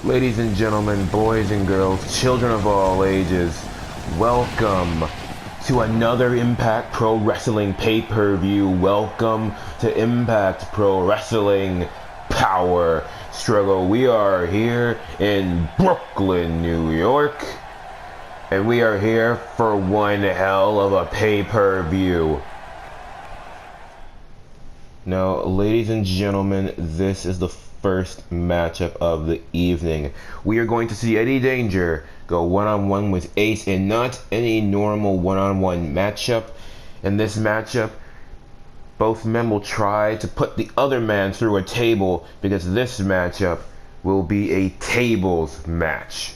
Ladies and gentlemen, boys and girls, children of all ages, welcome to another Impact Pro Wrestling pay-per-view. Welcome to Impact Pro Wrestling Power Struggle. We are here in Brooklyn, New York, and we are here for one hell of a pay-per-view. Now, ladies and gentlemen, this is the first matchup of the evening. We are going to see Eddie Danger go one-on-one with Ace in not any normal one-on-one matchup. In this matchup, both men will try to put the other man through a table because this matchup will be a tables match.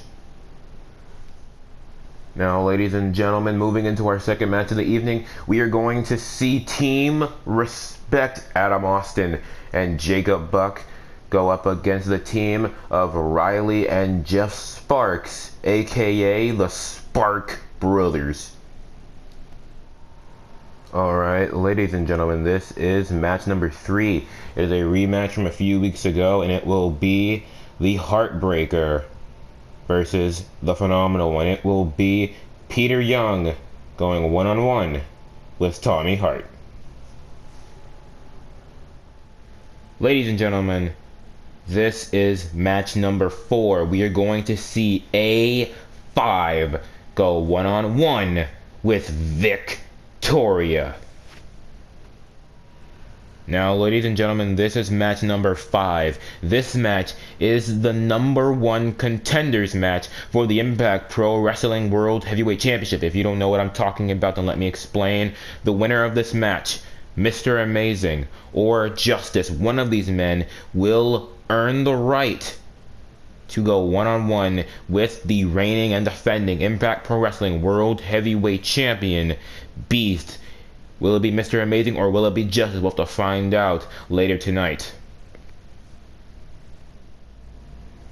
Now, ladies and gentlemen, moving into our second match of the evening, we are going to see Team Respect Adam Austin and Jacob Buck go up against the team of Riley and Jeff Sparks, aka the Spark Brothers. Alright, ladies and gentlemen, this is match number 3. It is a rematch from a few weeks ago, and it will be the Heartbreaker versus the Phenomenal One. It will be Peter Young going one-on-one with Tommy Hart. Ladies and gentlemen, this is match number 4. We are going to see A5 go one-on-one with Victoria. Now, ladies and gentlemen, this is match number 5. This match is the number 1 contenders match for the Impact Pro Wrestling World Heavyweight Championship. If you don't know what I'm talking about, then let me explain. The winner of this match, Mr. Amazing or Justice, one of these men will earn the right to go one-on-one with the reigning and defending Impact Pro Wrestling World Heavyweight Champion, Beast. Will it be Mr. Amazing or will it be Justice? We'll have to find out later tonight.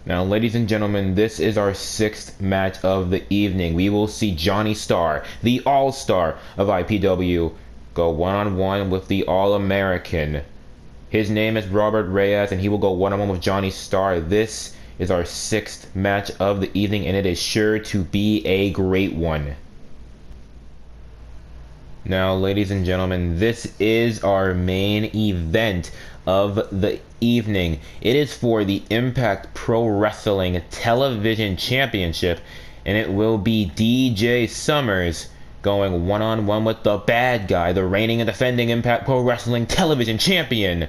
Now, ladies and gentlemen, this is our 6th match of the evening. We will see Johnny Starr, the All-Star of IPW, go one-on-one with the All-American. His name is Robert Reyes, and he will go one-on-one with Johnny Starr. This is our 6th match of the evening, and it is sure to be a great one. Now, ladies and gentlemen, this is our main event of the evening. It is for the Impact Pro Wrestling Television Championship, and it will be DJ Summers going one-on-one with the bad guy, the reigning and defending Impact Pro Wrestling Television Champion,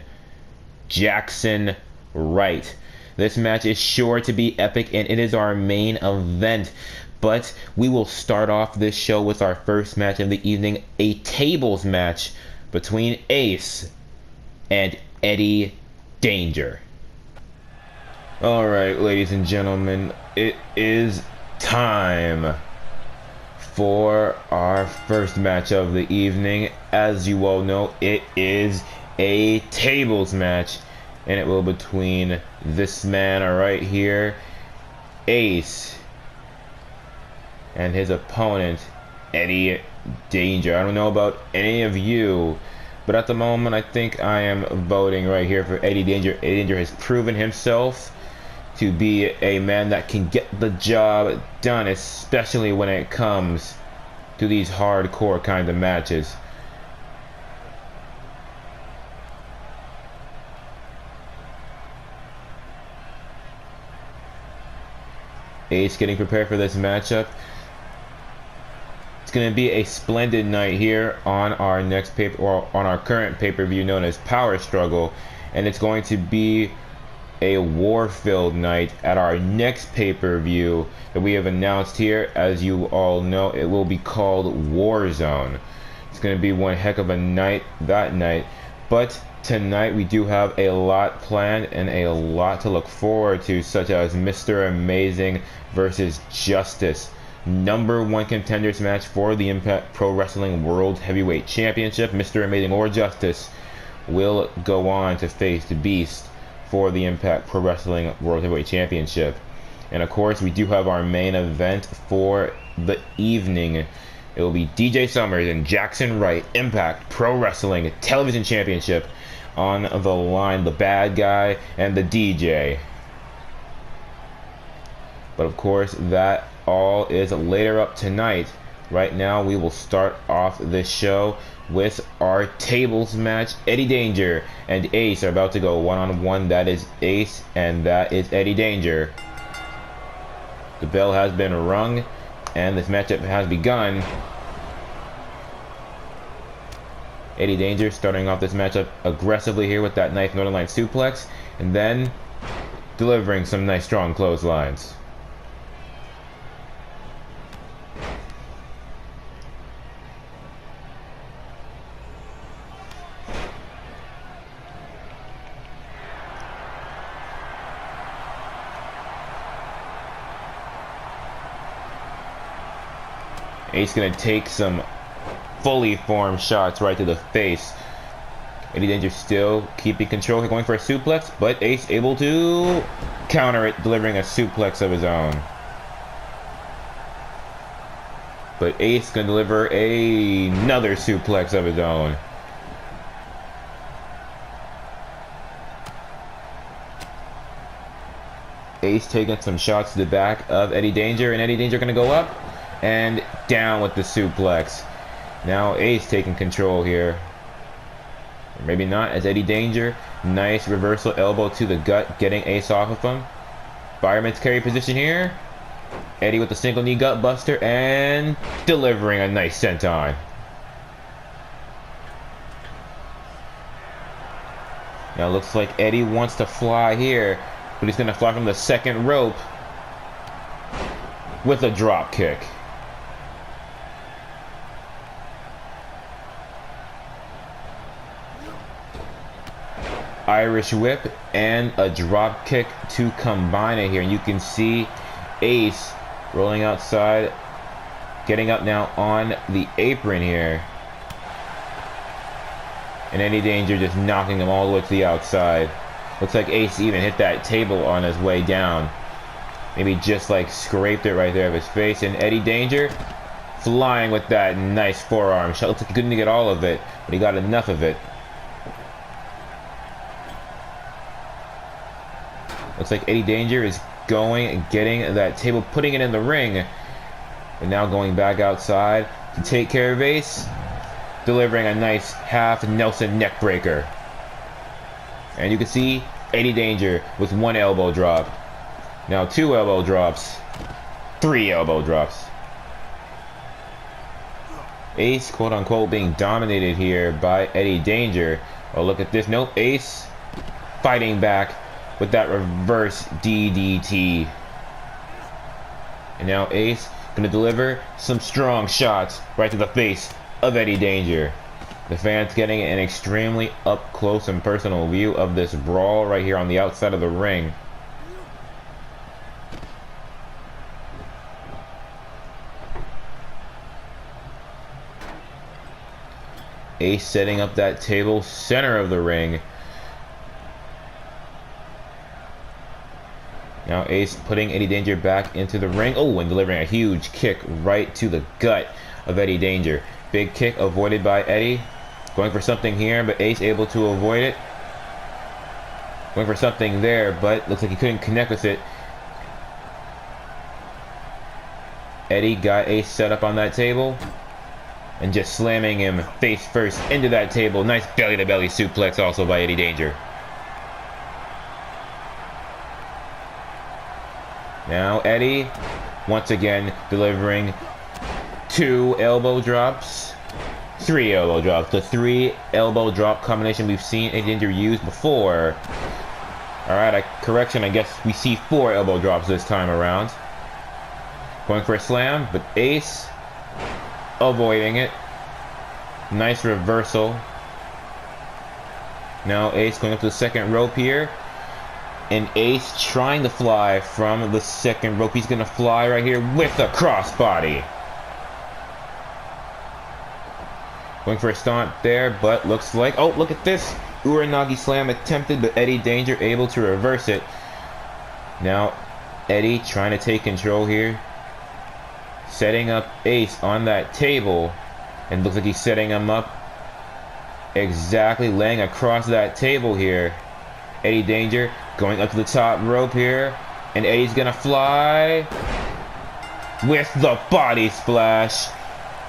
Jackson Wright. This match is sure to be epic, and it is our main event. But we will start off this show with our first match of the evening, a tables match between Ace and Eddie Danger. Alright, ladies and gentlemen, it is time for our first match of the evening. As you all know, it is a tables match, and it will be between this man right here, Ace, and his opponent, Eddie Danger. I don't know about any of you, but at the moment I think I am voting right here for Eddie Danger. Eddie Danger has proven himself to be a man that can get the job done, especially when it comes to these hardcore kind of matches. Ace getting prepared for this matchup. It's going to be a splendid night here on our next on our current pay-per-view known as Power Struggle, and it's going to be a war-filled night at our next pay-per-view that we have announced here. As you all know, it will be called Warzone. It's going to be one heck of a night that night, but tonight we do have a lot planned and a lot to look forward to, such as Mr. Amazing versus Justice, number 1 contenders match for the Impact Pro Wrestling World Heavyweight Championship. Mr. Amazing or Justice will go on to face the Beast for the Impact Pro Wrestling World Heavyweight Championship. And of course, we do have our main event for the evening. It will be DJ Summers and Jackson Wright, Impact Pro Wrestling Television Championship on the line, the bad guy and the DJ. But of course, that all is later up tonight. Right now, we will start off this show with our tables match. Eddie Danger and Ace are about to go one-on-one. That is Ace and that is Eddie Danger. The bell has been rung and this matchup has begun. Eddie Danger starting off this matchup aggressively here with that nice Northern Line suplex, and then delivering some nice strong clotheslines. Ace gonna take some fully formed shots right to the face. Eddie Danger still keeping control. He's going for a suplex, but Ace able to counter it, delivering a suplex of his own. But Ace gonna deliver another suplex of his own. Ace taking some shots to the back of Eddie Danger, and Eddie Danger gonna go up and down with the suplex. Now Ace taking control here. Or maybe not, as Eddie Danger, nice reversal elbow to the gut, getting Ace off of him. Fireman's carry position here. Eddie with the single knee gut buster and delivering a nice senton. Now it looks like Eddie wants to fly here, but he's gonna fly from the second rope with a drop kick. Irish whip and a drop kick to combine it here, and you can see Ace rolling outside, getting up now on the apron here, and Eddie Danger just knocking him all the way to the outside. Looks like Ace even hit that table on his way down, maybe just like scraped it right there of his face, and Eddie Danger flying with that nice forearm shot. Looks like he couldn't get all of it, but he got enough of it. Looks like Eddie Danger is going and getting that table, putting it in the ring, and now going back outside to take care of Ace, delivering a nice half Nelson neck breaker. And you can see Eddie Danger with one elbow drop, now two elbow drops, three elbow drops. Ace, quote unquote, being dominated here by Eddie Danger. Oh, look at this. Nope, Ace fighting back with that reverse DDT. And now Ace gonna deliver some strong shots right to the face of Eddie Danger. The fans getting an extremely up close and personal view of this brawl right here on the outside of the ring. Ace setting up that table, center of the ring. Now Ace putting Eddie Danger back into the ring. Oh, and delivering a huge kick right to the gut of Eddie Danger. Big kick avoided by Eddie. Going for something here, but Ace able to avoid it. Going for something there, but looks like he couldn't connect with it. Eddie got Ace set up on that table and just slamming him face first into that table. Nice belly-to-belly suplex also by Eddie Danger. Now Eddie, once again, delivering two elbow drops, three elbow drops. The three elbow drop combination we've seen Eddie Danger use before. Alright, correction, I guess we see four elbow drops this time around. Going for a slam, but Ace avoiding it. Nice reversal. Now Ace going up to the second rope here. And Ace trying to fly from the second rope. He's going to fly right here with a crossbody. Going for a stomp there, but looks like... Oh, look at this. Uranagi slam attempted, but Eddie Danger able to reverse it. Now, Eddie trying to take control here. Setting up Ace on that table. And looks like he's setting him up exactly, laying across that table here. Eddie Danger going up to the top rope here. And Eddie's gonna fly with the body splash.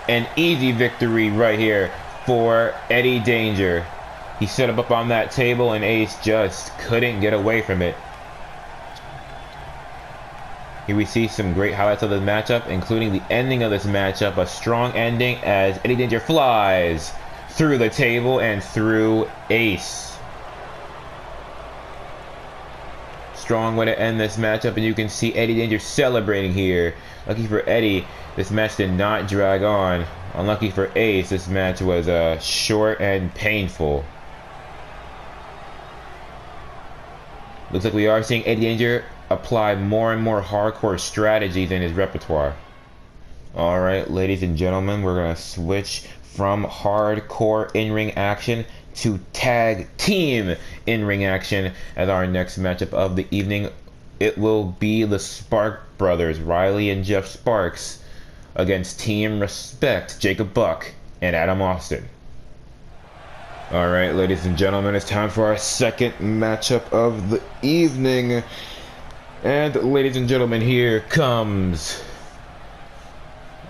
An easy victory right here for Eddie Danger. He set him up on that table and Ace just couldn't get away from it. Here we see some great highlights of the matchup, including the ending of this matchup. A strong ending as Eddie Danger flies through the table and through Ace. Strong way to end this matchup, and you can see Eddie Danger celebrating here. Lucky for Eddie, this match did not drag on. Unlucky for Ace, this match was short and painful. Looks like we are seeing Eddie Danger apply more and more hardcore strategies in his repertoire. Alright, ladies and gentlemen, we're going to switch from hardcore in-ring action to tag team in-ring action as our next matchup of the evening. It will be the Spark Brothers, Riley and Jeff Sparks, against Team Respect, Jacob Buck and Adam Austin. Alright, ladies and gentlemen, it's time for our second matchup of the evening. And ladies and gentlemen, here comes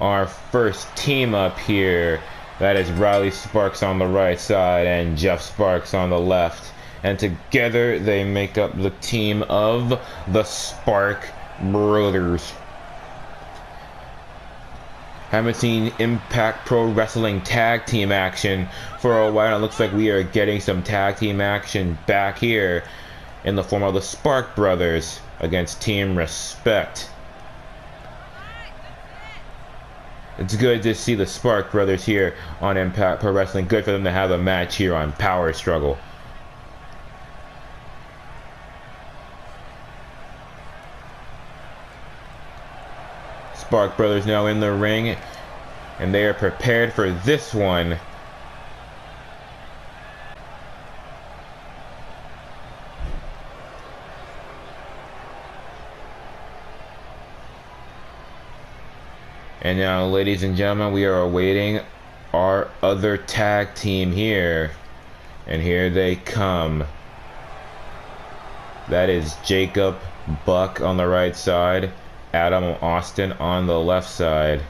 our first team up here. That is Riley Sparks on the right side and Jeff Sparks on the left. And together they make up the team of the Spark Brothers. Haven't seen Impact Pro Wrestling tag team action for a while. It looks like we are getting some tag team action back here in the form of the Spark Brothers against Team Respect. It's good to see the Spark Brothers here on Impact Pro Wrestling. Good for them to have a match here on Power Struggle. Spark Brothers now in the ring, and they are prepared for this one. And now, ladies and gentlemen, we are awaiting our other tag team here. And here they come. That is Jacob Buck on the right side, Adam Austin on the left side.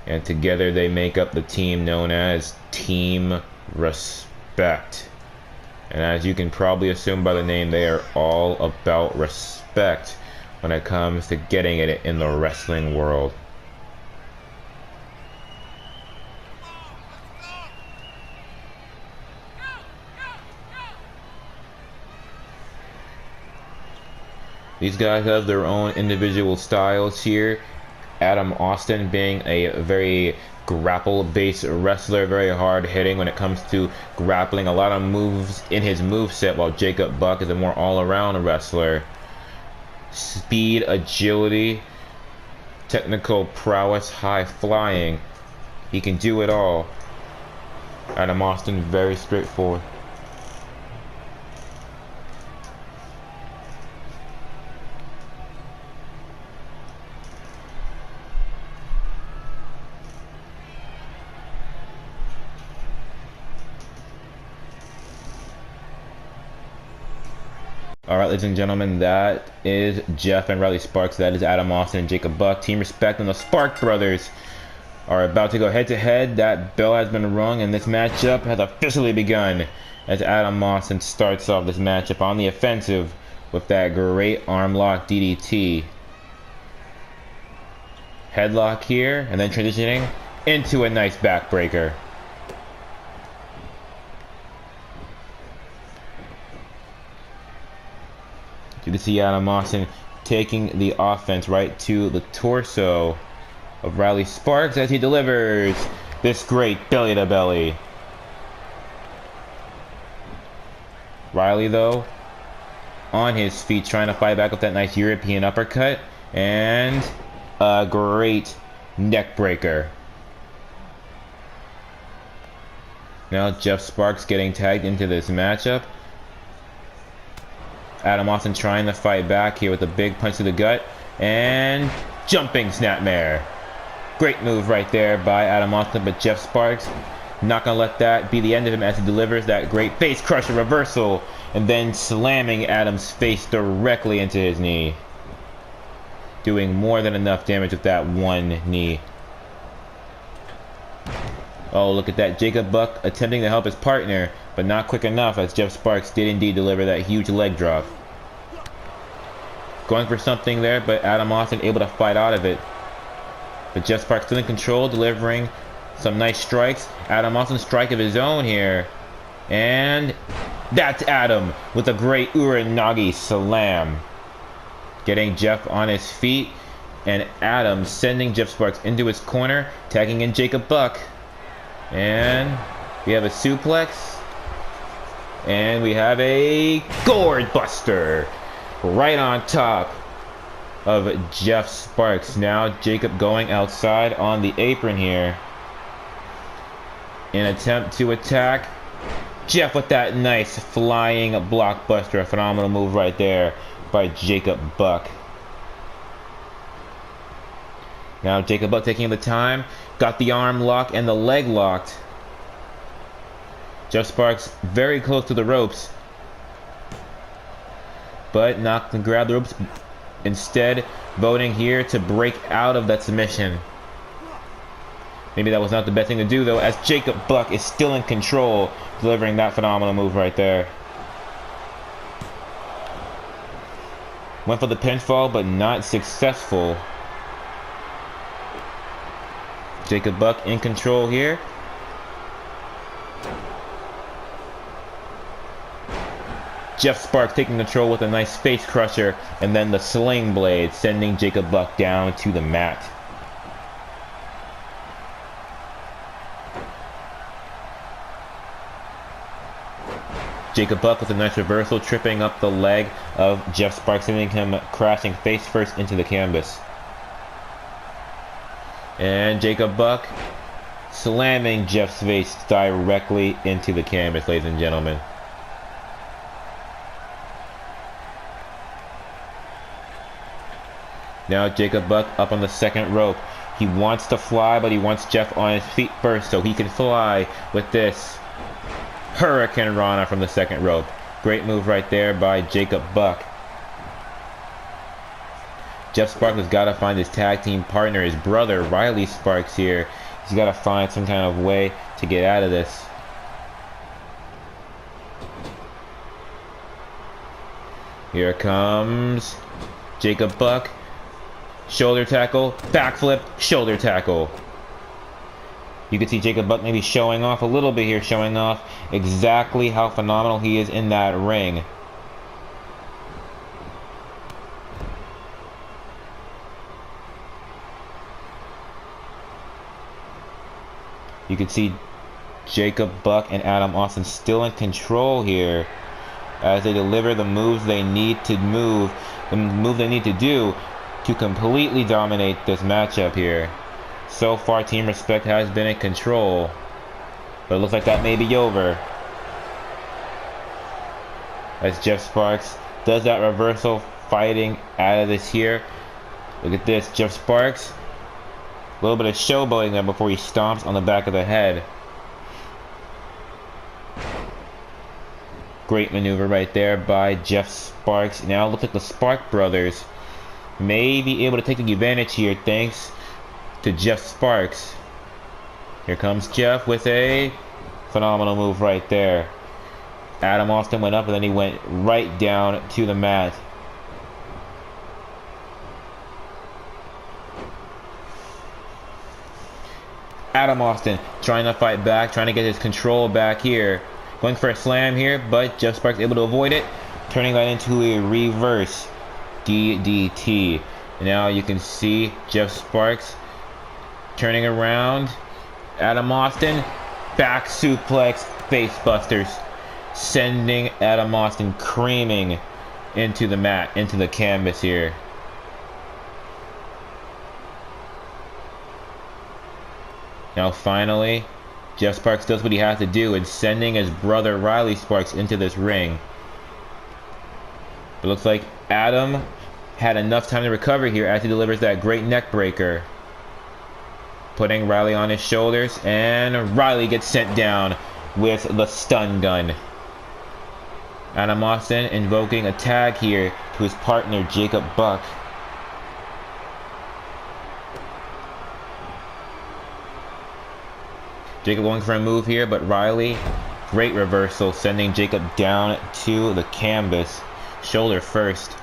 And together they make up the team known as Team Respect. And as you can probably assume by the name, they are all about respect when it comes to getting it in the wrestling world. These guys have their own individual styles here. Adam Austin being a very grapple-based wrestler, very hard-hitting when it comes to grappling. A lot of moves in his moveset, while Jacob Buck is a more all-around wrestler. Speed, agility, technical prowess, high flying. He can do it all. Adam Austin, very straightforward. Alright, ladies and gentlemen, that is Jeff and Riley Sparks. That is Adam Austin and Jacob Buck. Team Respect and the Spark Brothers are about to go head-to-head. That bell has been rung, and this matchup has officially begun as Adam Austin starts off this matchup on the offensive with that great arm lock DDT. Headlock here, and then transitioning into a nice backbreaker. You can see Adam Austin taking the offense right to the torso of Riley Sparks as he delivers this great belly-to-belly. Riley, though, on his feet, trying to fight back with that nice European uppercut, and a great neck breaker. Now Jeff Sparks getting tagged into this matchup. Adam Austin trying to fight back here with a big punch to the gut and jumping snapmare. Great move right there by Adam Austin, but Jeff Sparks not going to let that be the end of him as he delivers that great face crusher reversal and then slamming Adam's face directly into his knee. Doing more than enough damage with that one knee. Oh, look at that. Jacob Buck attempting to help his partner, but not quick enough, as Jeff Sparks did indeed deliver that huge leg drop. Going for something there, but Adam Austin able to fight out of it. But Jeff Sparks still in control, delivering some nice strikes. Adam Austin strike of his own here. And that's Adam with a great Uranagi slam. Getting Jeff on his feet. And Adam sending Jeff Sparks into his corner, tagging in Jacob Buck. And we have a suplex. And we have a gourd buster right on top of Jeff Sparks. Now Jacob going outside on the apron here. In attempt to attack. Jeff with that nice flying blockbuster. A phenomenal move right there by Jacob Buck. Now Jacob Buck taking the time. Got the arm lock and the leg locked. Jeff Sparks very close to the ropes. But not to grab the ropes. Instead, voting here to break out of that submission. Maybe that was not the best thing to do, though, as Jacob Buck is still in control, delivering that phenomenal move right there. Went for the pinfall, but not successful. Jacob Buck in control here. Jeff Sparks taking control with a nice face crusher, and then the sling blade, sending Jacob Buck down to the mat. Jacob Buck with a nice reversal, tripping up the leg of Jeff Sparks, sending him crashing face first into the canvas. And Jacob Buck slamming Jeff's face directly into the canvas, ladies and gentlemen. Now Jacob Buck up on the second rope. He wants to fly, but he wants Jeff on his feet first so he can fly with this Hurricane Rana from the second rope. Great move right there by Jacob Buck. Jeff Sparks has got to find his tag team partner, his brother, Riley Sparks here. He's got to find some kind of way to get out of this. Here comes Jacob Buck. Shoulder tackle, backflip, shoulder tackle. You can see Jacob Buck maybe showing off a little bit here, showing off exactly how phenomenal he is in that ring. You can see Jacob Buck and Adam Austin still in control here as they deliver the moves they need to move, the move they need to do to completely dominate this matchup here. So far, Team Respect has been in control, but it looks like that may be over. As Jeff Sparks does that reversal, fighting out of this here. Look at this, Jeff Sparks. A little bit of showboating there before he stomps on the back of the head. Great maneuver right there by Jeff Sparks. Now it looks like the Spark brothers may be able to take advantage here thanks to Jeff Sparks. Here comes Jeff with a phenomenal move right there. Adam Austin went up and then he went right down to the mat. Adam Austin trying to fight back, trying to get his control back here. Going for a slam here, but Jeff Sparks able to avoid it, turning that into a reverse DDT. Now you can see Jeff Sparks turning around. Adam Austin, back suplex, face busters, sending Adam Austin creaming into the mat, into the canvas here. Now finally, Jeff Sparks does what he has to do in sending his brother Riley Sparks into this ring. It looks like Adam had enough time to recover here as he delivers that great neck breaker. Putting Riley on his shoulders, and Riley gets sent down with the stun gun. Adam Austin invoking a tag here to his partner, Jacob Buck. Jacob going for a move here, but Riley, great reversal, sending Jacob down to the canvas. Shoulder first.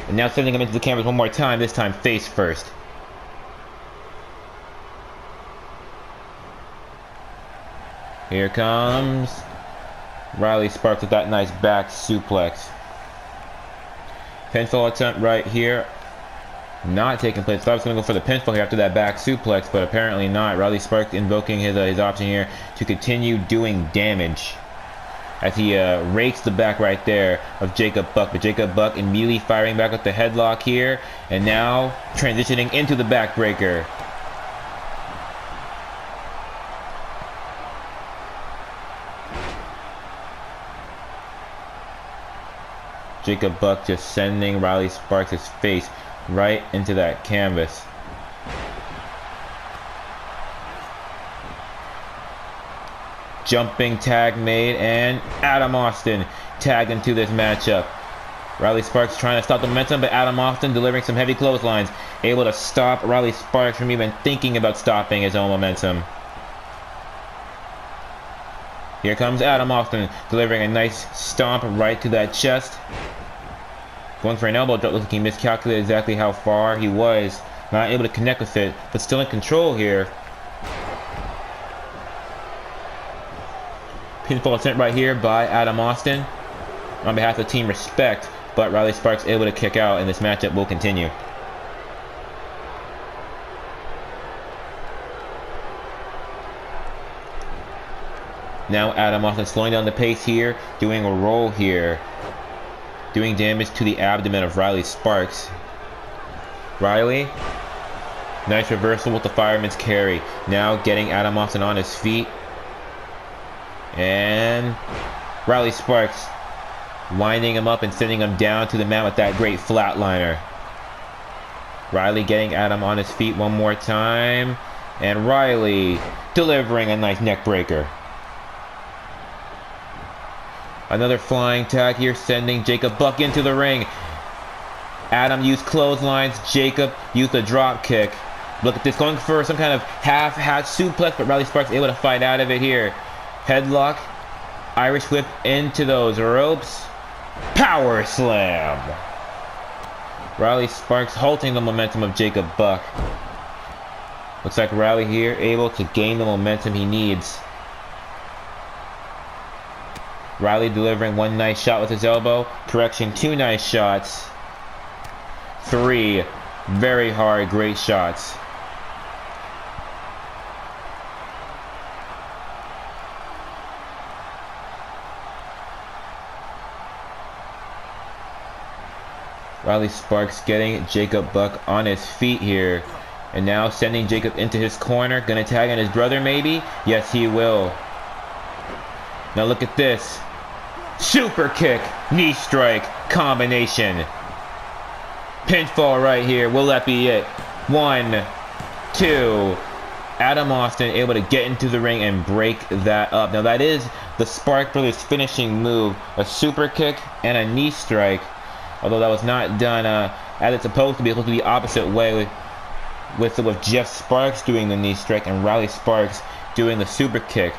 And now sending him into the canvas one more time, this time face first. Here comes Riley Sparks with that nice back suplex. Pinfall attempt right here. Not taking place. Thought I was going to go for the pinfall here after that back suplex, but apparently not. Riley Sparks invoking his option here to continue doing damage as he rakes the back right there of Jacob Buck. But Jacob Buck immediately firing back with the headlock here, and now transitioning into the backbreaker. Jacob Buck just sending Riley Sparks' face right into that canvas. Jumping tag made, and Adam Austin tagged into this matchup. Riley Sparks trying to stop the momentum, but Adam Austin delivering some heavy clotheslines, able to stop Riley Sparks from even thinking about stopping his own momentum. Here comes Adam Austin delivering a nice stomp right to that chest. Going for an elbow drop, looks like he miscalculated exactly how far he was. Not able to connect with it, but still in control here. Pinfall attempt right here by Adam Austin on behalf of Team Respect, but Riley Sparks able to kick out, and this matchup will continue. Now Adam Austin slowing down the pace here, doing a roll here. Doing damage to the abdomen of Riley Sparks. Riley, nice reversal with the fireman's carry. Now getting Adam Austin on his feet. And Riley Sparks winding him up and sending him down to the mat with that great flatliner. Riley getting Adam on his feet one more time. And Riley delivering a nice neck breaker. Another flying tag here, sending Jacob Buck into the ring. Adam used clotheslines. Jacob used a drop kick. Look at this, going for some kind of half-hat suplex, but Riley Sparks able to fight out of it here. Headlock, Irish whip into those ropes. Power slam. Riley Sparks halting the momentum of Jacob Buck. Looks like Riley here able to gain the momentum he needs. Riley delivering one nice shot with his elbow. Correction, two nice shots. Three very hard, great shots. Riley Sparks getting Jacob Buck on his feet here. And now sending Jacob into his corner. Gonna tag on his brother maybe? Yes, he will. Now look at this. Super kick, knee strike, combination. Pinfall right here. Will that be it? 1, 2. Adam Austin able to get into the ring and break that up. Now that is the Spark Brothers finishing move. A super kick and a knee strike. Although that was not done as it's supposed to be. It's supposed to be the opposite way with Jeff Sparks doing the knee strike and Riley Sparks doing the super kick.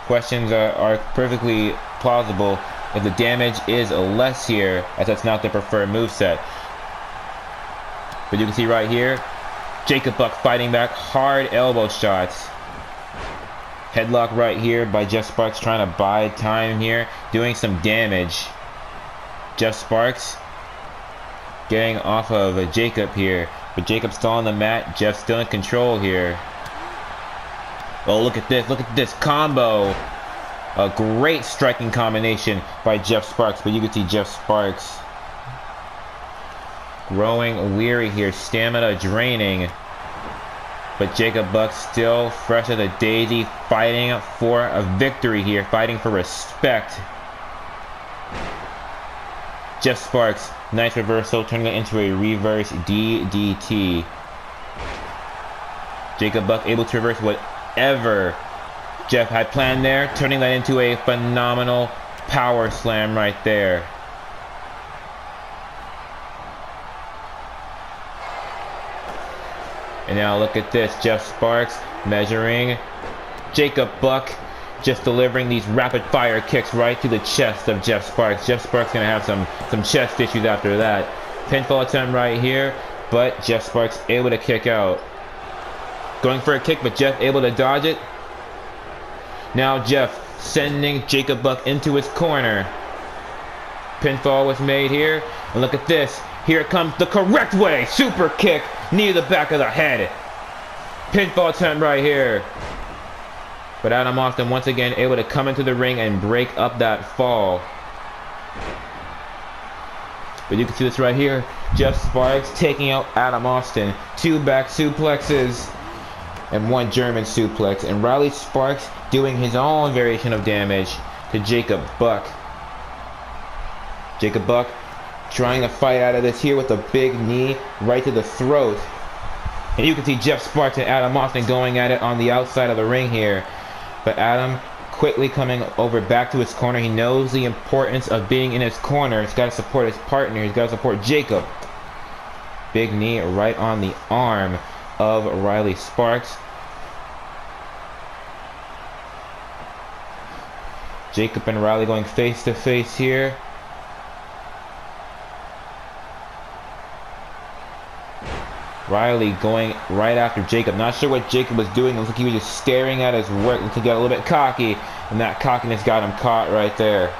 Questions are perfectly plausible if the damage is less here, as that's not the preferred moveset. But you can see right here, Jacob Buck fighting back, hard elbow shots. Headlock right here by Jeff Sparks trying to buy time here, doing some damage. Jeff Sparks getting off of Jacob here, but Jacob still on the mat, Jeff still in control here. Oh, look at this combo. A great striking combination by Jeff Sparks, but you can see Jeff Sparks growing weary here, stamina draining. But Jacob Buck still fresh as a daisy, fighting for a victory here, fighting for respect. Jeff Sparks, nice reversal, turning it into a reverse DDT. Jacob Buck able to reverse whatever Jeff had planned there, turning that into a phenomenal power slam right there. And now look at this, Jeff Sparks measuring Jacob Buck, just delivering these rapid fire kicks right to the chest of Jeff Sparks. Jeff Sparks gonna have some chest issues after that. Pinfall attempt right here, but Jeff Sparks able to kick out. Going for a kick, but Jeff able to dodge it. Now Jeff sending Jacob Buck into his corner. Pinfall was made here, and look at this. Here comes the correct way, super kick, knee to the back of the head. Pinfall attempt right here. But Adam Austin once again able to come into the ring and break up that fall. But you can see this right here. Jeff Sparks taking out Adam Austin. 2 back suplexes and 1 German suplex. And Riley Sparks doing his own variation of damage to Jacob Buck. Jacob Buck trying to fight out of this here with a big knee right to the throat. And you can see Jeff Sparks and Adam Austin going at it on the outside of the ring here. But Adam quickly coming over back to his corner. He knows the importance of being in his corner. He's got to support his partner. He's got to support Jacob. Big knee right on the arm of Riley Sparks. Jacob and Riley going face to face here. Riley going right after Jacob. Not sure what Jacob was doing. It looks like he was just staring at his work. Looks like he got a little bit cocky, and that cockiness got him caught right there.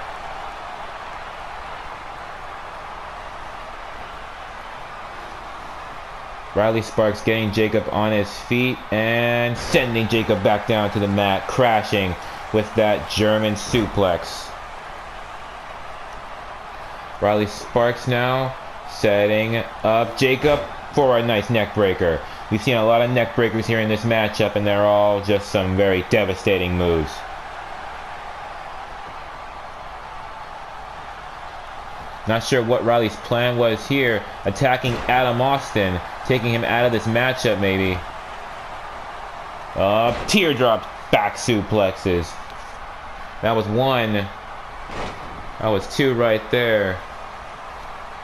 Riley Sparks getting Jacob on his feet and sending Jacob back down to the mat, crashing with that German suplex. Riley Sparks now setting up Jacob for a nice neck breaker. We've seen a lot of neck breakers here in this matchup, and they're all just some very devastating moves. Not sure what Riley's plan was here, attacking Adam Austin, taking him out of this matchup maybe. Teardrop back suplexes. That was 1. That was 2 right there.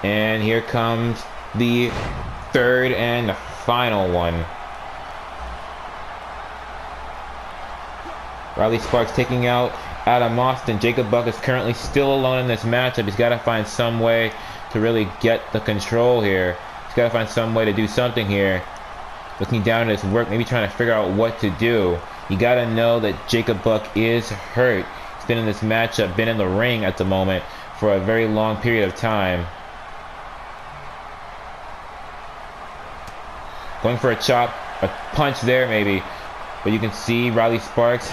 And here comes the 3rd and final one. Riley Sparks taking out Adam Austin. Jacob Buck is currently still alone in this matchup. He's got to find some way to really get the control here. He's got to find some way to do something here. Looking down at his work, maybe trying to figure out what to do. You got to know that Jacob Buck is hurt. He's been in this matchup, been in the ring at the moment for a very long period of time. Going for a chop, a punch there maybe. But you can see Riley Sparks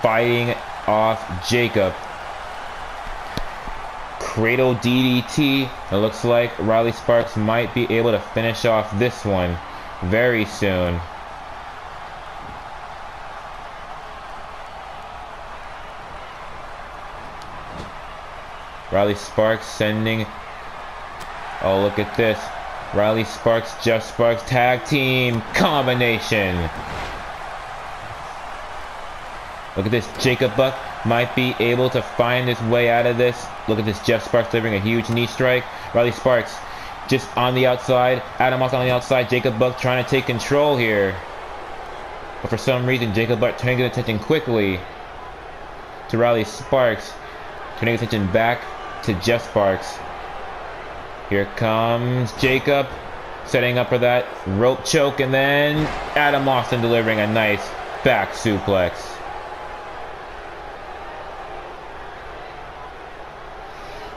fighting off Jacob. Cradle DDT. It looks like Riley Sparks might be able to finish off this one very soon. Riley Sparks sending... Oh, look at this. Riley Sparks, Jeff Sparks, tag team combination. Look at this. Jacob Buck might be able to find his way out of this. Look at this. Jeff Sparks delivering a huge knee strike. Riley Sparks just on the outside. Adam Austin on the outside. Jacob Buck trying to take control here. But for some reason, Jacob Buck turning his attention quickly to Riley Sparks. Turning his attention back to Jeff Sparks. Here comes Jacob, setting up for that rope choke, and then Adam Austin delivering a nice back suplex.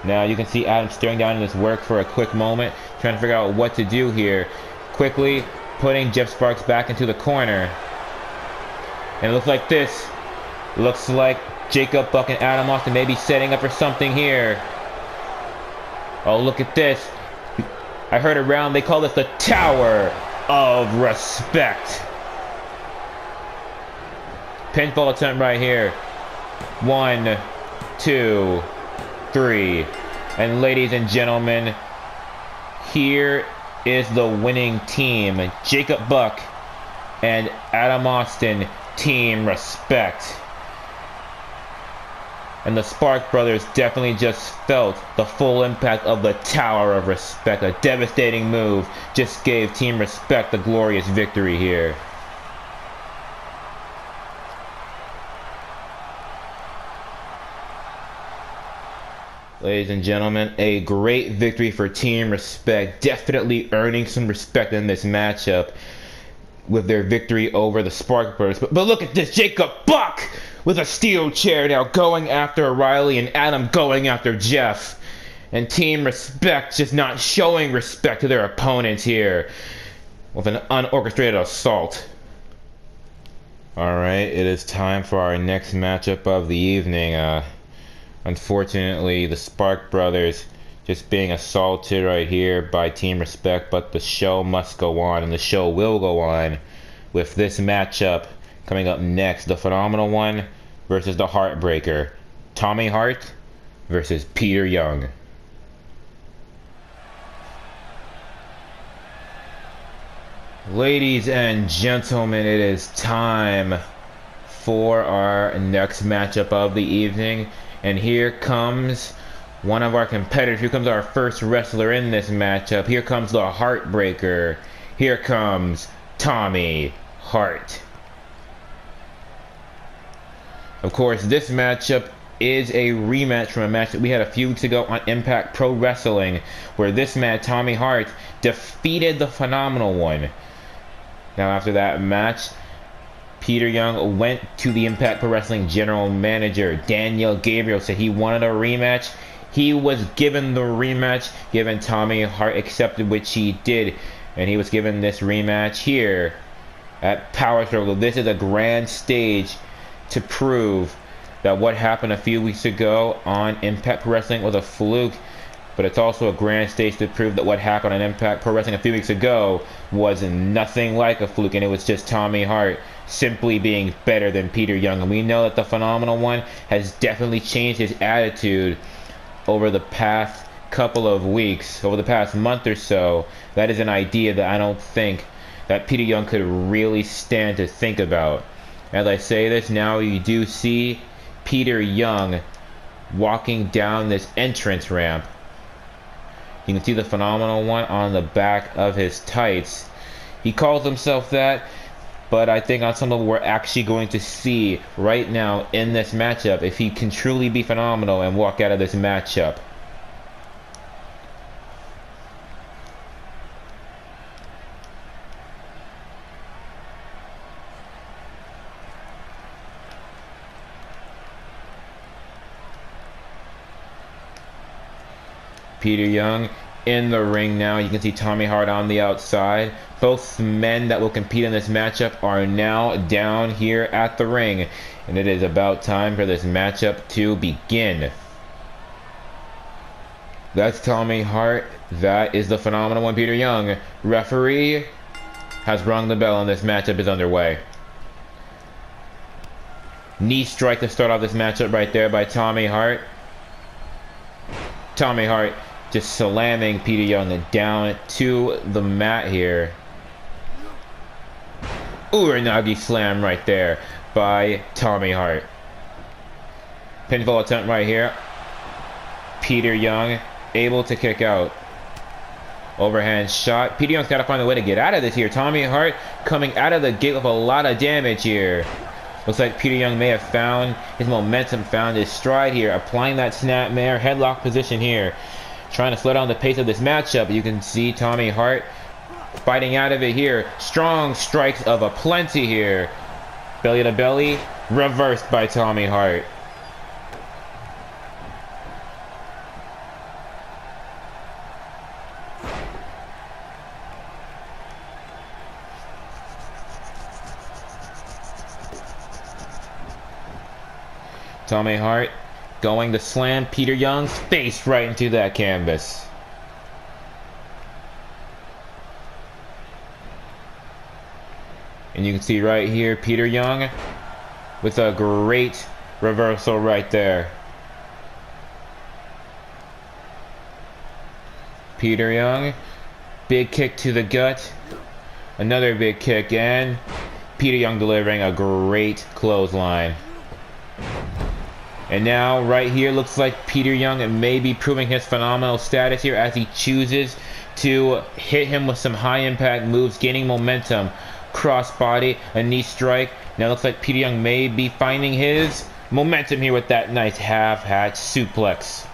Now you can see Adam staring down at his work for a quick moment, trying to figure out what to do here. Quickly putting Jeff Sparks back into the corner. And it looks like this. Looks like Jacob Buck and Adam Austin may be setting up for something here. Oh, look at this. I heard around they call this the Tower of Respect. Pinfall attempt right here. 1, 2, 3. And ladies and gentlemen, here is the winning team. Jacob Buck and Adam Austin, Team Respect. And the Spark brothers definitely just felt the full impact of the Tower of Respect. A devastating move just gave Team Respect the glorious victory here. Ladies and gentlemen, a great victory for Team Respect. Definitely earning some respect in this matchup with their victory over the Spark Brothers. But look at this, Jacob Buck with a steel chair now going after Riley, and Adam going after Jeff. And Team Respect just not showing respect to their opponents here with an unorchestrated assault. Alright, it is time for our next matchup of the evening. Unfortunately, the Spark Brothers just being assaulted right here by Team Respect, but the show must go on, and the show will go on with this matchup coming up next. The Phenomenal One versus the Heartbreaker. Tommy Hart versus Peter Young. Ladies and gentlemen, it is time for our next matchup of the evening. And here comes one of our competitors. Here comes our first wrestler in this matchup. Here comes the Heartbreaker. Here comes Tommy Hart. Of course, this matchup is a rematch from a match that we had a few weeks ago on Impact Pro Wrestling, where this man, Tommy Hart, defeated the Phenomenal One. Now, after that match, Peter Young went to the Impact Pro Wrestling general manager, Daniel Gabriel, said he wanted a rematch. He was given the rematch, given Tommy Hart accepted, which he did, and he was given this rematch here at Power Struggle. This is a grand stage to prove that what happened a few weeks ago on Impact Pro Wrestling was a fluke, but it's also a grand stage to prove that what happened on Impact Pro Wrestling a few weeks ago was nothing like a fluke, and it was just Tommy Hart simply being better than Peter Young. And we know that the Phenomenal One has definitely changed his attitude over the past couple of weeks, over the past month or so. That is an idea that I don't think that Peter Young could really stand to think about. As I say this, now you do see Peter Young walking down this entrance ramp. You can see the Phenomenal One on the back of his tights. He calls himself that, but I think on some level we're actually going to see right now in this matchup if he can truly be phenomenal and walk out of this matchup. Peter Young in the ring now. You can see Tommy Hart on the outside. Both men that will compete in this matchup are now down here at the ring, and it is about time for this matchup to begin. That's Tommy Hart. That is the Phenomenal One, Peter Young. Referee has rung the bell and this matchup is underway. Knee strike to start off this matchup right there by Tommy Hart. Tommy Hart just slamming Peter Young down to the mat here. Uranagi slam right there by Tommy Hart. Pinfall attempt right here. Peter Young able to kick out. Overhand shot. Peter Young's got to find a way to get out of this here. Tommy Hart coming out of the gate with a lot of damage here. Looks like Peter Young may have found his momentum, found his stride here. Applying that snapmare headlock position here. Trying to slow down the pace of this matchup. You can see Tommy Hart fighting out of it here. Strong strikes of aplenty here. Belly to belly. Reversed by Tommy Hart. Tommy Hart going to slam Peter Young's face right into that canvas. And you can see right here Peter Young with a great reversal right there. Peter Young, big kick to the gut. Another big kick, and Peter Young delivering a great clothesline. And now right here looks like Peter Young may be proving his phenomenal status here as he chooses to hit him with some high impact moves, gaining momentum. Crossbody, a knee strike. Now looks like Peter Young may be finding his momentum here with that nice half hatch suplex.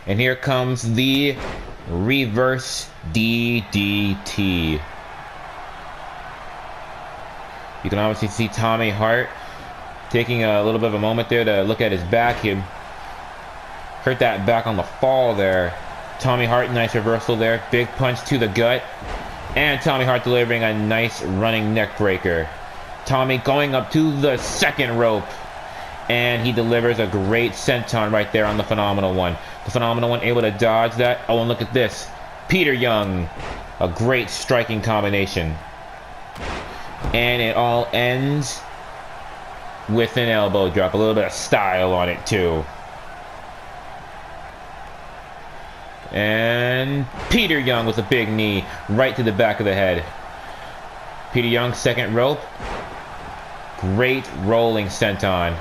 And here comes the reverse DDT. You can obviously see Tommy Hart taking a little bit of a moment there to look at his back. He hurt that back on the fall there. Tommy Hart, nice reversal there. Big punch to the gut. And Tommy Hart delivering a nice running neck breaker. Tommy going up to the second rope. And he delivers a great senton right there on the Phenomenal One. The Phenomenal One able to dodge that. Oh, and look at this. Peter Young. A great striking combination. And it all ends with an elbow drop. A little bit of style on it too. And Peter Young with a big knee right to the back of the head. Peter Young, second rope. Great rolling senton.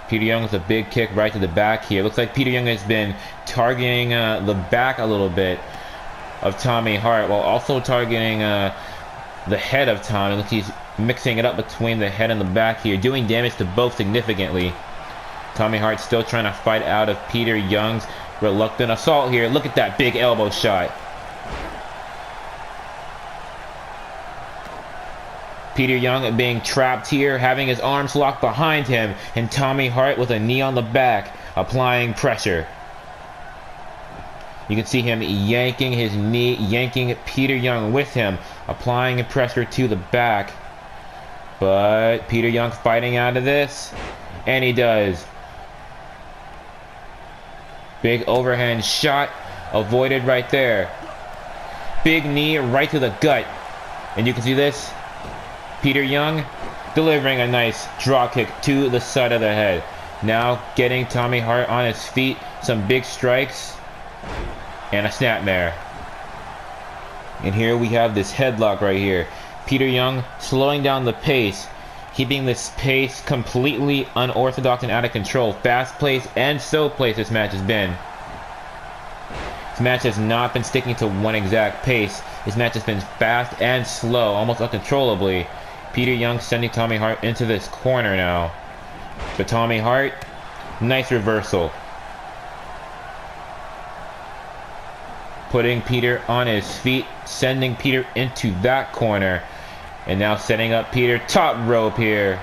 Peter Young with a big kick right to the back here. Looks like Peter Young has been targeting the back a little bit of Tommy Hart while also targeting the head of Tommy. Looks like he's mixing it up between the head and the back here, doing damage to both significantly. Tommy Hart still trying to fight out of Peter Young's reluctant assault here. Look at that big elbow shot. Peter Young being trapped here, having his arms locked behind him, and Tommy Hart with a knee on the back, applying pressure. You can see him yanking his knee, yanking Peter Young with him, applying pressure to the back. But Peter Young fighting out of this, and he does. Big overhand shot, avoided right there. Big knee right to the gut, and you can see this. Peter Young delivering a nice draw kick to the side of the head. Now getting Tommy Hart on his feet. Some big strikes. And a snapmare. And here we have this headlock right here. Peter Young slowing down the pace. Keeping this pace completely unorthodox and out of control. Fast paced and slow paced this match has been. This match has not been sticking to one exact pace. This match has been fast and slow, almost uncontrollably. Peter Young sending Tommy Hart into this corner now. But Tommy Hart, nice reversal. Putting Peter on his feet, sending Peter into that corner. And now setting up Peter top rope here.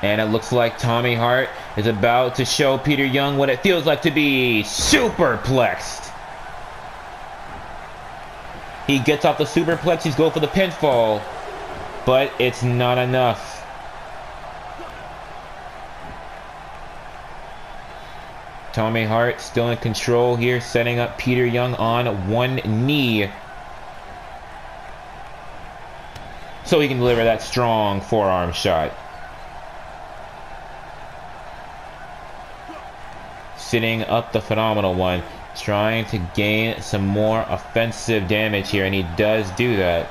And it looks like Tommy Hart is about to show Peter Young what it feels like to be superplexed. He gets off the superplex, he's going for the pinfall, but it's not enough. Tommy Hart still in control here, setting up Peter Young on one knee, so he can deliver that strong forearm shot. Sitting up the Phenomenal One, trying to gain some more offensive damage here, and he does do that.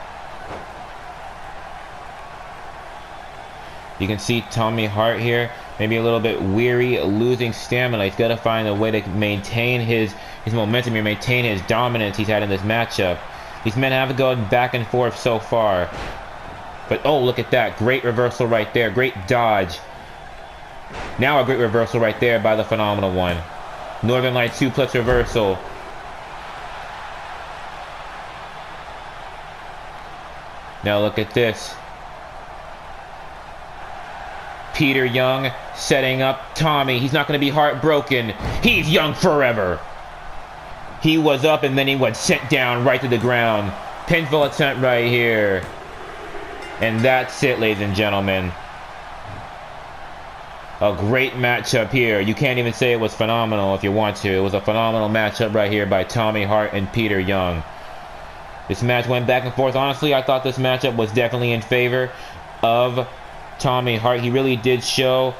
You can see Tommy Hart here, maybe a little bit weary, losing stamina. He's got to find a way to maintain his momentum here, maintain his dominance he's had in this matchup. These men have gone back and forth so far. But oh, look at that. Great reversal right there. Great dodge. Now a great reversal right there by the Phenomenal One. Northern Light suplex reversal. Now look at this. Peter Young setting up Tommy. He's not going to be heartbroken. He's young forever. He was up and then he was sent down right to the ground. Pinfall attempt right here. And that's it, ladies and gentlemen. A great matchup here. You can't even say it was phenomenal if you want to. It was a phenomenal matchup right here by Tommy Hart and Peter Young. This match went back and forth. Honestly, I thought this matchup was definitely in favor of Tommy Hart. He really did show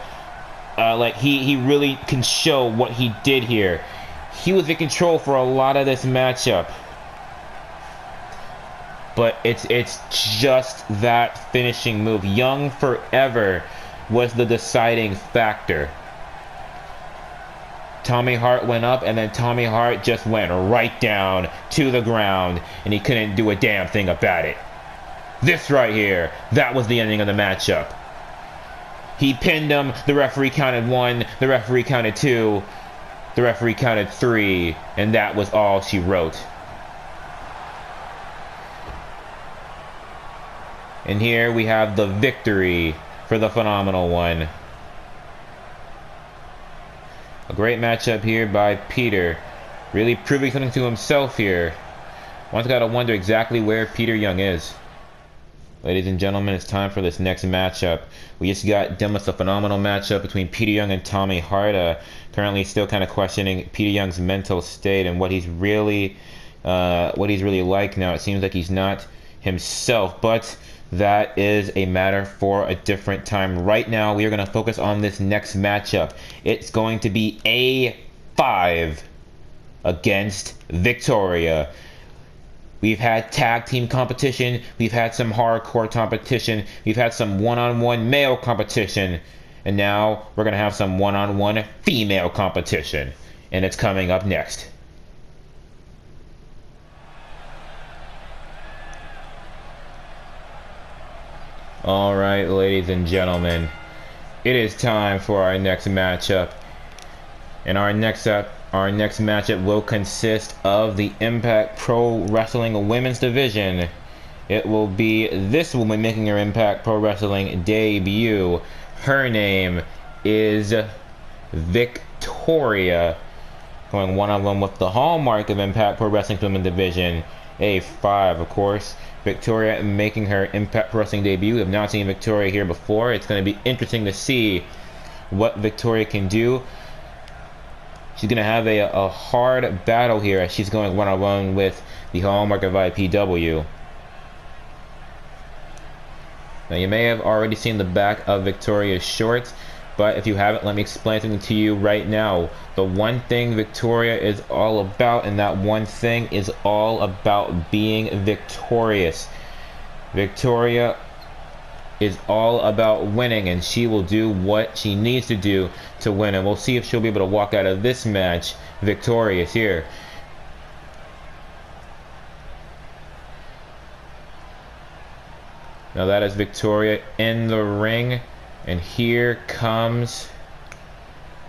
like he really can show what he did here. He was in control for a lot of this matchup, but it's just that finishing move. Young forever was the deciding factor. Tommy Hart went up, and then Tommy Hart just went right down to the ground, and he couldn't do a damn thing about it. This right here, that was the ending of the matchup. He pinned him, the referee counted 1, the referee counted 2, the referee counted 3, and that was all she wrote. And here we have the victory for the Phenomenal One. A great matchup here by Peter. Really proving something to himself here. One's got to wonder exactly where Peter Young is. Ladies and gentlemen, it's time for this next matchup. We just got done with the phenomenal matchup between Peter Young and Tommy Hart. Currently still kind of questioning Peter Young's mental state and what he's really like now. It seems like he's not himself, but that is a matter for a different time. Right now, we are going to focus on this next matchup. It's going to be A5 against Victoria. We've had tag team competition, we've had some hardcore competition, we've had some one-on-one male competition, and now we're going to have some one-on-one female competition. And it's coming up next. Alright, ladies and gentlemen, it is time for our next matchup. And our next matchup will consist of the Impact Pro Wrestling Women's Division. It will be this woman making her Impact Pro Wrestling debut. Her name is Victoria, going one-on-one with the hallmark of Impact Pro Wrestling Women's Division, A5, of course. Victoria making her Impact Pro Wrestling debut. We have not seen Victoria here before. It's going to be interesting to see what Victoria can do. She's going to have a hard battle here as she's going one-on-one with the hallmark of IPW. Now, you may have already seen the back of Victoria's shorts, but if you haven't, let me explain something to you right now. The one thing Victoria is all about, and that one thing is all about being victorious. Victoria is all about winning, and she will do what she needs to do to win, and we'll see if she'll be able to walk out of this match victorious here. Now that is Victoria in the ring, and here comes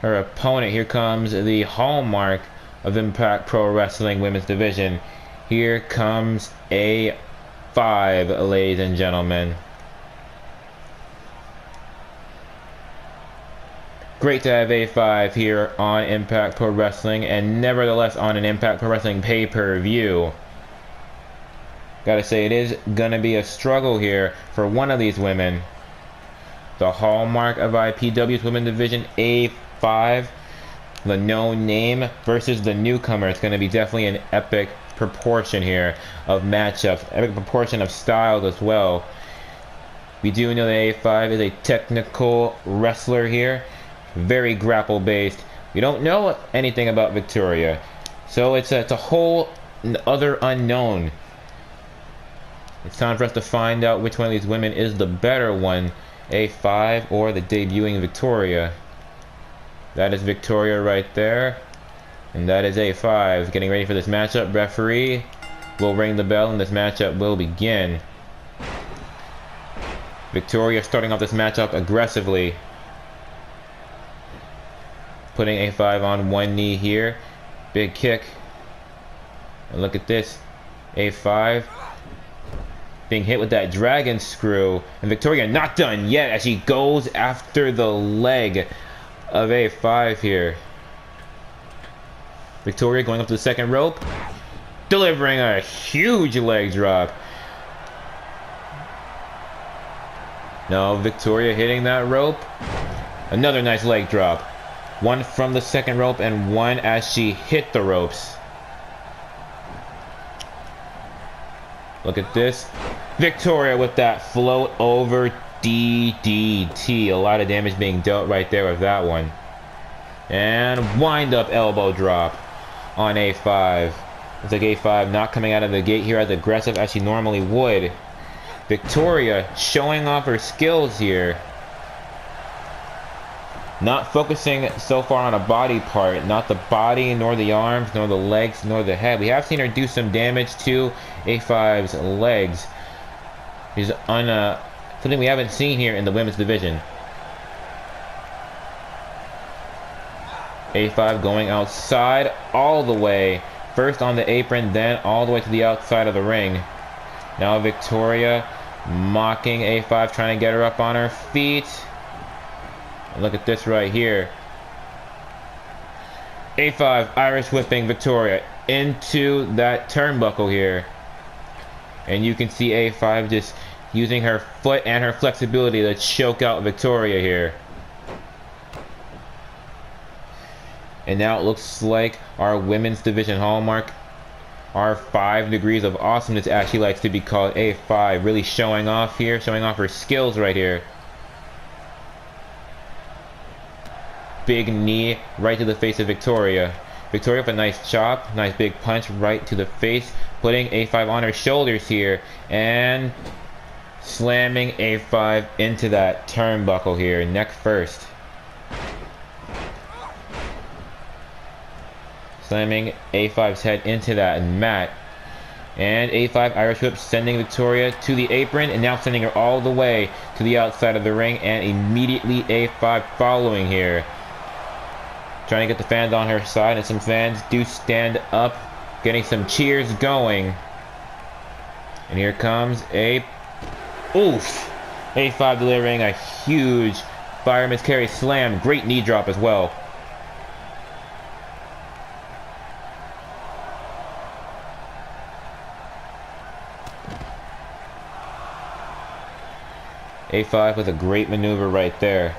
her opponent. Here comes the hallmark of Impact Pro Wrestling Women's Division. Here comes A5, ladies and gentlemen. Great to have A5 here on Impact Pro Wrestling, and nevertheless on an Impact Pro Wrestling pay-per-view. Gotta say, it is gonna be a struggle here for one of these women. The hallmark of IPW's Women's Division, A5, the known name versus the newcomer. It's gonna be definitely an epic proportion here of matchups, epic proportion of styles as well. We do know that A5 is a technical wrestler here, very grapple based. We don't know anything about Victoria, so it's a whole other unknown. It's time for us to find out which one of these women is the better one, A5 or the debuting Victoria. That is Victoria right there, and that is A5. Getting ready for this matchup. Referee will ring the bell and this matchup will begin. Victoria starting off this matchup aggressively, putting A5 on one knee here. Big kick. And look at this. A5 being hit with that dragon screw, and Victoria not done yet as she goes after the leg of A5 here. Victoria going up to the second rope, delivering a huge leg drop. Now Victoria hitting that rope. Another nice leg drop. One from the second rope and one as she hit the ropes. Look at this. Victoria with that float over DDT. A lot of damage being dealt right there with that one. And wind up elbow drop on A5. Looks like A5 not coming out of the gate here as aggressive as she normally would. Victoria showing off her skills here. Not focusing so far on a body part. Not the body, nor the arms, nor the legs, nor the head. We have seen her do some damage to A5's legs. She's on something we haven't seen here in the women's division. A5 going outside all the way. First on the apron, then all the way to the outside of the ring. Now Victoria mocking A5, trying to get her up on her feet. And look at this right here. A5 Irish whipping Victoria into that turnbuckle here. And you can see A5 just using her foot and her flexibility to choke out Victoria here. And now it looks like our women's division hallmark, our 5 degrees of awesomeness, as she likes to be called, A5, really showing off here, showing off her skills right here. Big knee right to the face of Victoria. Victoria with a nice chop, nice big punch right to the face, putting A5 on her shoulders here, and slamming A5 into that turnbuckle here, neck first. Slamming A5's head into that mat. And A5 Irish whip sending Victoria to the apron, and now sending her all the way to the outside of the ring, and immediately A5 following here. Trying to get the fans on her side, and some fans do stand up, getting some cheers going. And here comes A5 delivering a huge fireman's carry slam. Great knee drop as well. A5 with a great maneuver right there.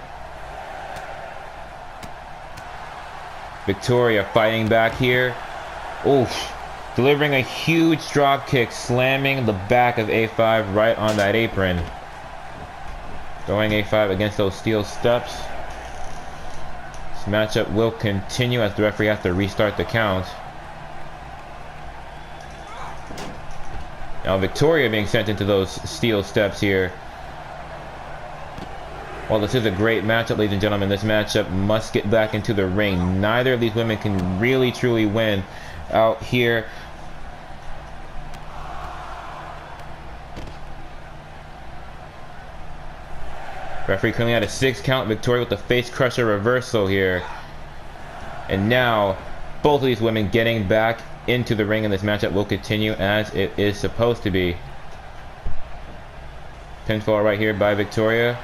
Victoria fighting back here. Delivering a huge drop kick, slamming the back of A5 right on that apron. Throwing A5 against those steel steps. This matchup will continue as the referee has to restart the count. Now Victoria being sent into those steel steps here. Well, this is a great matchup, ladies and gentlemen. This matchup must get back into the ring. Neither of these women can really truly win out here. Referee currently at a 6 count. Victoria with the face crusher reversal here. And now both of these women getting back into the ring, and this matchup will continue as it is supposed to be. Pinfall right here by Victoria.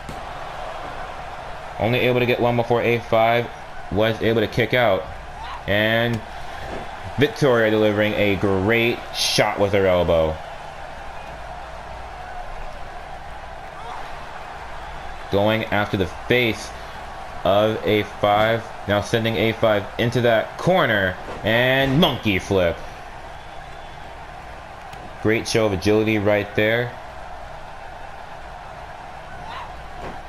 Only able to get one before A5 was able to kick out. And Victoria delivering a great shot with her elbow. Going after the face of A5. Now sending A5 into that corner. And monkey flip. Great show of agility right there.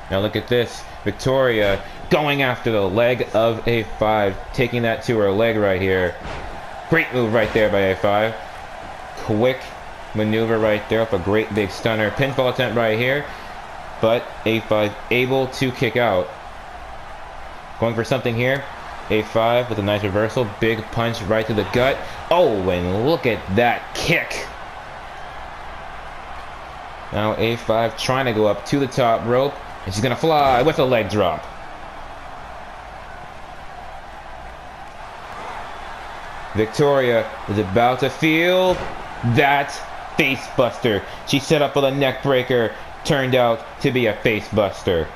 Now look at this. Victoria going after the leg of A5. Taking that to her leg right here. Great move right there by A5. Quick maneuver right there with a great big stunner. Pinfall attempt right here. But A5 able to kick out. Going for something here. A5 with a nice reversal. Big punch right to the gut. Oh, and look at that kick. Now A5 trying to go up to the top rope. And she's going to fly with a leg drop. Victoria is about to feel that face buster. She set up with a neck breaker. Turned out to be a face buster.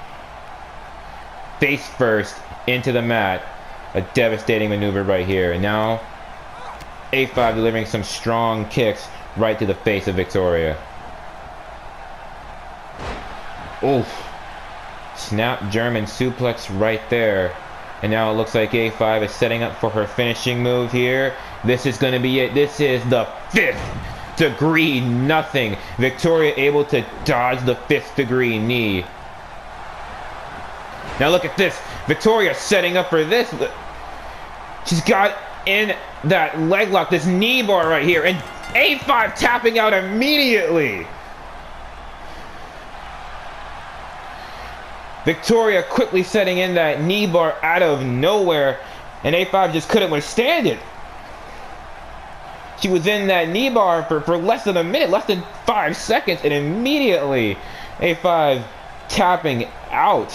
Face first into the mat. A devastating maneuver right here. And now A5 delivering some strong kicks right to the face of Victoria. Oof. Snap German suplex right there. And now it looks like A5 is setting up for her finishing move here. This is going to be it. This is the 5th degree nothing. Victoria able to dodge the 5th degree knee. Now look at this. Victoria setting up for this. She's got in that leg lock, this knee bar right here, and A5 tapping out immediately. Victoria quickly setting in that knee bar out of nowhere, and A5 just couldn't withstand it. She was in that knee bar for less than a minute, less than 5 seconds, and immediately A5 tapping out.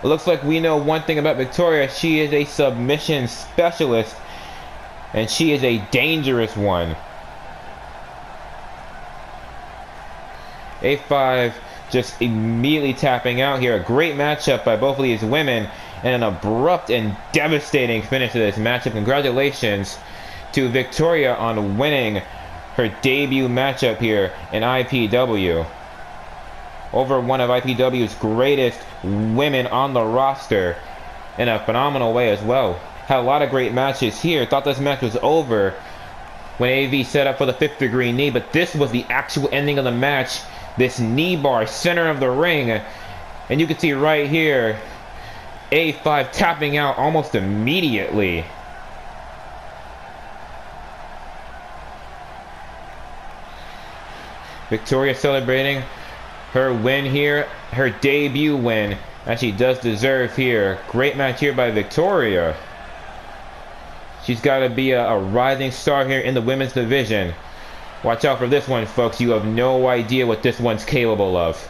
It looks like we know one thing about Victoria. She is a submission specialist, and she is a dangerous one. A5 just immediately tapping out here. A great matchup by both of these women, and an abrupt and devastating finish to this matchup. Congratulations to Victoria on winning her debut matchup here in IPW over one of IPW's greatest women on the roster in a phenomenal way as well. Had a lot of great matches here. Thought this match was over when AV set up for the 5th degree knee, but this was the actual ending of the match. This knee bar, center of the ring, and you can see right here A5 tapping out almost immediately. Victoria celebrating her win here, her debut win, as she does deserve here. Great match here by Victoria. She's got to be a rising star here in the women's division. Watch out for this one, folks. You have no idea what this one's capable of.